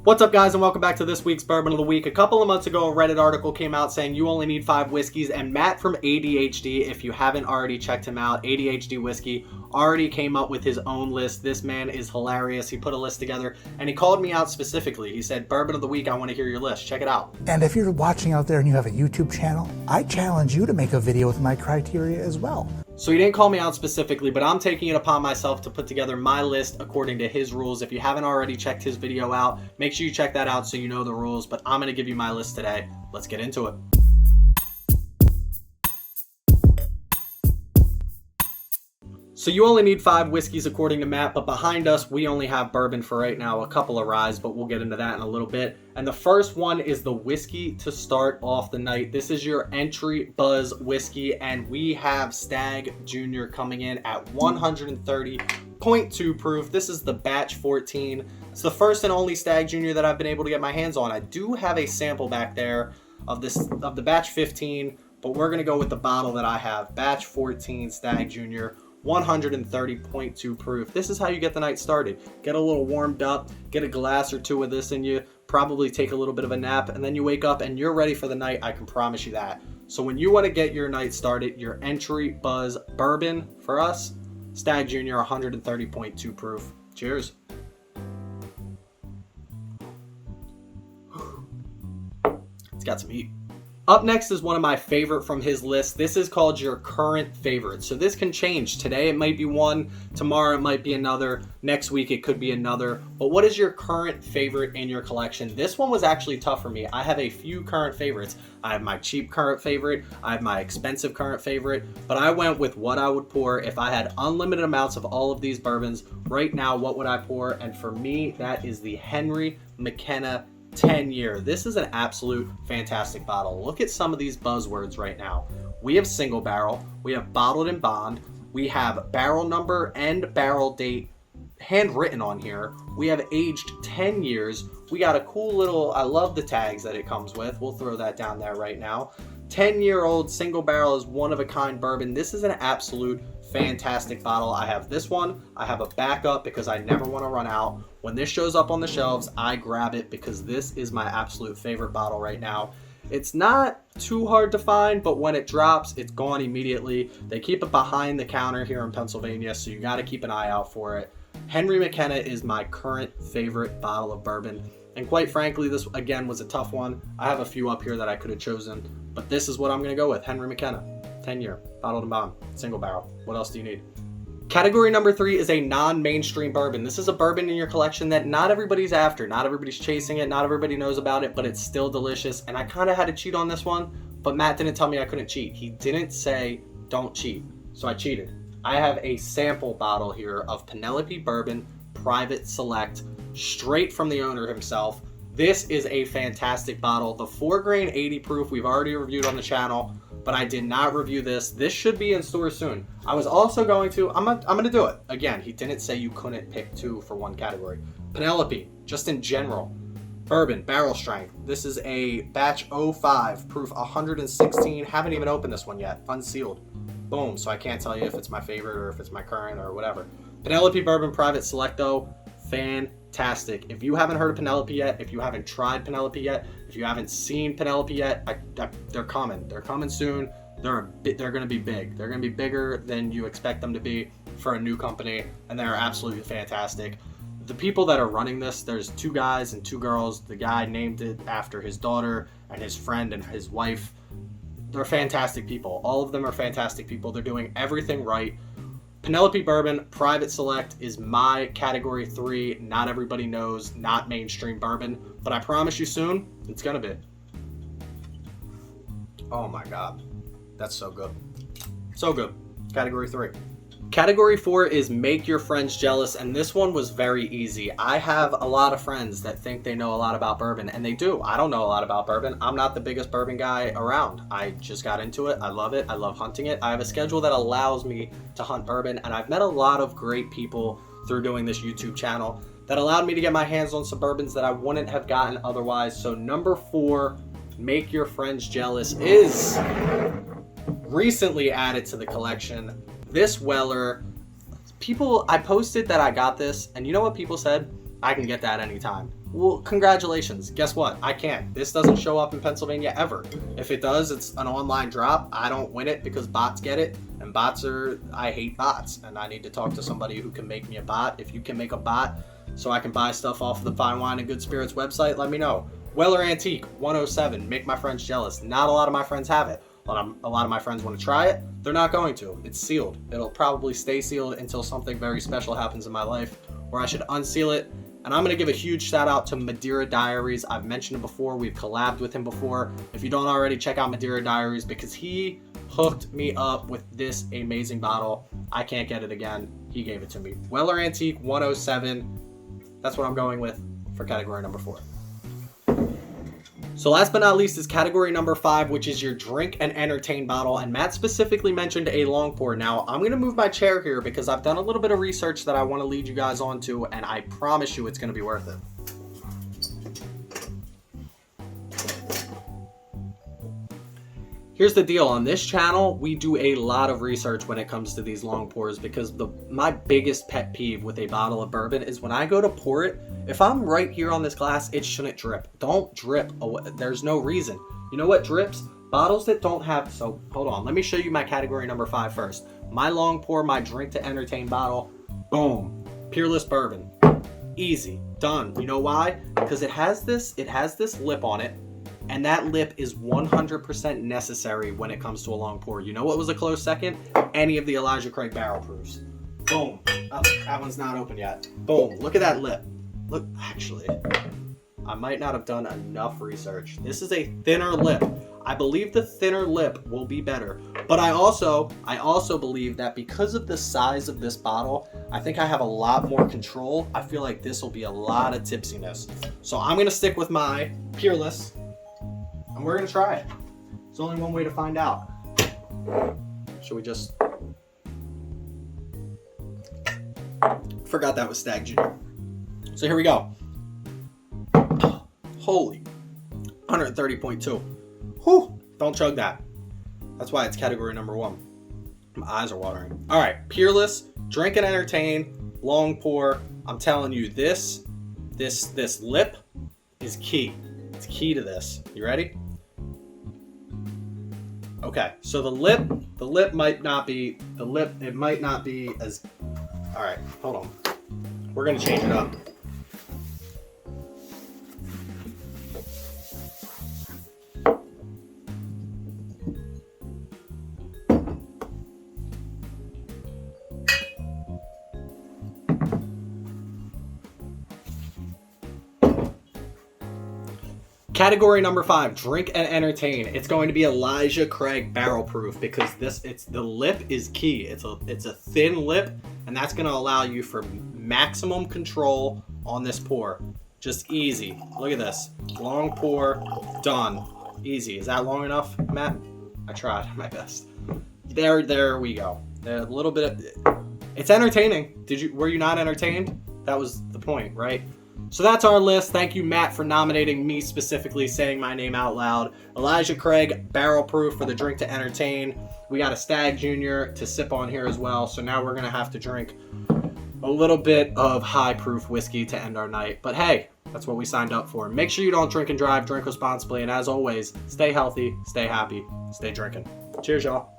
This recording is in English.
What's up, guys, and welcome back to this week's Bourbon of the Week. A couple of months ago, a Reddit article came out saying you only need 5 whiskeys, and Matt from ADHD, if you haven't already checked him out, ADHD Whiskey, already came up with his own list. This man is hilarious. He put a list together, and he called me out specifically. He said, Bourbon of the Week, I want to hear your list. Check it out. And if you're watching out there and you have a YouTube channel, I challenge you to make a video with my criteria as well. So he didn't call me out specifically, but I'm taking it upon myself to put together my list according to his rules. If you haven't already checked his video out, make sure you check that out so you know the rules, but I'm going to give you my list today. Let's get into it. So you only need 5 whiskeys according to Matt, but behind us, we only have bourbon for right now, a couple of ryes, but we'll get into that in a little bit. And the first one is the whiskey to start off the night. This is your entry buzz whiskey, and we have Stag Junior coming in at 130.2 proof. This is the batch 14. It's the first and only Stag Junior that I've been able to get my hands on. I do have a sample back there of the batch 15, but we're gonna go with the bottle that I have, batch 14 Stag Junior. 130.2 proof. This is how you get the night started. Get a little warmed up, get a glass or two of this in you, probably take a little bit of a nap, and then you wake up and you're ready for the night. I can promise you that. So when you want to get your night started, your entry buzz bourbon for us, Stag Junior 130.2 proof. Cheers. It's got some heat. Up next is one of my favorite from his list. This is called your current favorite. So this can change. Today it might be one, tomorrow it might be another, next week it could be another. But what is your current favorite in your collection? This one was actually tough for me. I have a few current favorites. I have my cheap current favorite, I have my expensive current favorite, but I went with what I would pour if I had unlimited amounts of all of these bourbons. Right now, what would I pour? And for me, that is the Henry McKenna 10-year. This is an absolute fantastic bottle. Look at some of these buzzwords right now. We have single barrel, we have bottled in bond, we have barrel number and barrel date handwritten on here. We have aged 10 years. We got a cool little, I love the tags that it comes with. We'll throw that down there right now. 10-year-old single barrel is one of a kind bourbon. This is an absolute fantastic bottle. I have this one. I have a backup because I never want to run out. When this shows up on the shelves, I grab it because this is my absolute favorite bottle right now. It's not too hard to find, but when it drops, it's gone immediately. They keep it behind the counter here in Pennsylvania, so you got to keep an eye out for it. Henry McKenna is my current favorite bottle of bourbon. And quite frankly, this again was a tough one. I have a few up here that I could have chosen, but this is what I'm going to go with. Henry McKenna, 10-year, bottled and bond, single barrel. What else do you need? Category number 3 is a non-mainstream bourbon. This is a bourbon in your collection that not everybody's after. Not everybody's chasing it. Not everybody knows about it, but it's still delicious. And I kind of had to cheat on this one, but Matt didn't tell me I couldn't cheat. He didn't say, don't cheat. So I cheated. I have a sample bottle here of Penelope Bourbon Private Select, straight from the owner himself. This is a fantastic bottle. The 4-grain 80 proof we've already reviewed on the channel, but I did not review this. This should be in stores soon. I was also going to, I'm gonna do it. Again, he didn't say you couldn't pick 2 for one category. Penelope, just in general. Bourbon, barrel strength. This is a batch 05, proof 116. Haven't even opened this one yet, unsealed. Boom, so I can't tell you if it's my favorite or if it's my current or whatever. Penelope Bourbon Private Selecto, fantastic. If you haven't heard of Penelope yet, if you haven't tried Penelope yet, if you haven't seen Penelope yet, they're coming. They're coming soon. They're going to be big. They're going to be bigger than you expect them to be for a new company, and they're absolutely fantastic. The people that are running this, there's 2 guys and 2 girls. The guy named it after his daughter and his friend and his wife. They're fantastic people. All of them are fantastic people. They're doing everything right. Penelope Bourbon Private Select is my category 3. Not everybody knows, not mainstream bourbon, but I promise you soon, it's gonna be. Oh my God, that's so good. So good. Category 3. Category 4 is Make Your Friends Jealous, and this one was very easy. I have a lot of friends that think they know a lot about bourbon, and they do. I don't know a lot about bourbon. I'm not the biggest bourbon guy around. I just got into it. I love it. I love hunting it. I have a schedule that allows me to hunt bourbon, and I've met a lot of great people through doing this YouTube channel that allowed me to get my hands on some bourbons that I wouldn't have gotten otherwise. So number 4, Make Your Friends Jealous, is recently added to the collection. This Weller, I posted that I got this, and you know what people said? I can get that anytime. Well, congratulations. Guess what? I can't. This doesn't show up in Pennsylvania ever. If it does, it's an online drop. I don't win it because bots get it. And I hate bots. And I need to talk to somebody who can make me a bot. If you can make a bot so I can buy stuff off of the Fine Wine and Good Spirits website, let me know. Weller Antique 107. Make my friends jealous. Not a lot of my friends have it. A lot of my friends want to try it. They're not going to. It's sealed. It'll probably stay sealed until something very special happens in my life where I should unseal it. And I'm going to give a huge shout out to Madeira Diaries. I've mentioned it before. We've collabed with him before. If you don't already, check out Madeira Diaries because he hooked me up with this amazing bottle. I can't get it again. He gave it to me. Weller Antique 107. That's what I'm going with for category number 4. So last but not least is category number 5, which is your drink and entertain bottle. And Matt specifically mentioned a long pour. Now, I'm going to move my chair here because I've done a little bit of research that I want to lead you guys on to, and I promise you it's going to be worth it. Here's the deal. On this channel, we do a lot of research when it comes to these long pours because my biggest pet peeve with a bottle of bourbon is when I go to pour it, if I'm right here on this glass, it shouldn't drip. Don't drip. There's no reason. You know what drips? Bottles that don't have... So, hold on. Let me show you my category number 5 first. My long pour, my drink to entertain bottle. Boom. Peerless Bourbon. Easy. Done. You know why? Because it has this lip on it. And that lip is 100% necessary when it comes to a long pour. You know what was a close second? Any of the Elijah Craig barrel proofs. Boom. Oh, that one's not open yet. Boom. Look at that lip. Look, actually, I might not have done enough research. This is a thinner lip. I believe the thinner lip will be better. But I also believe that because of the size of this bottle, I think I have a lot more control. I feel like this will be a lot of tipsiness. So I'm going to stick with my Peerless. And we're going to try it. There's only one way to find out. Should we just... Forgot that was Stag Junior. So here we go. Holy. 130.2. Whew. Don't chug that. That's why it's category number 1. My eyes are watering. All right. Peerless. Drink and entertain. Long pour. I'm telling you, this lip is key. It's key to this. You ready? Okay, so the lip might not be as, all right, hold on. We're gonna change it up. Category number 5, drink and entertain. It's going to be Elijah Craig barrel proof because the lip is key. It's a thin lip, and that's going to allow you for maximum control on this pour. Just easy. Look at this. Long pour, done. Easy. Is that long enough, Matt? I tried my best. There we go. A little bit of, it's entertaining. Were you not entertained? That was the point, right? So that's our list. Thank you, Matt, for nominating me specifically, saying my name out loud. Elijah Craig, barrel proof for the drink to entertain. We got a Stag Junior to sip on here as well. So now we're going to have to drink a little bit of high proof whiskey to end our night. But hey, that's what we signed up for. Make sure you don't drink and drive. Drink responsibly. And as always, stay healthy, stay happy, stay drinking. Cheers, y'all.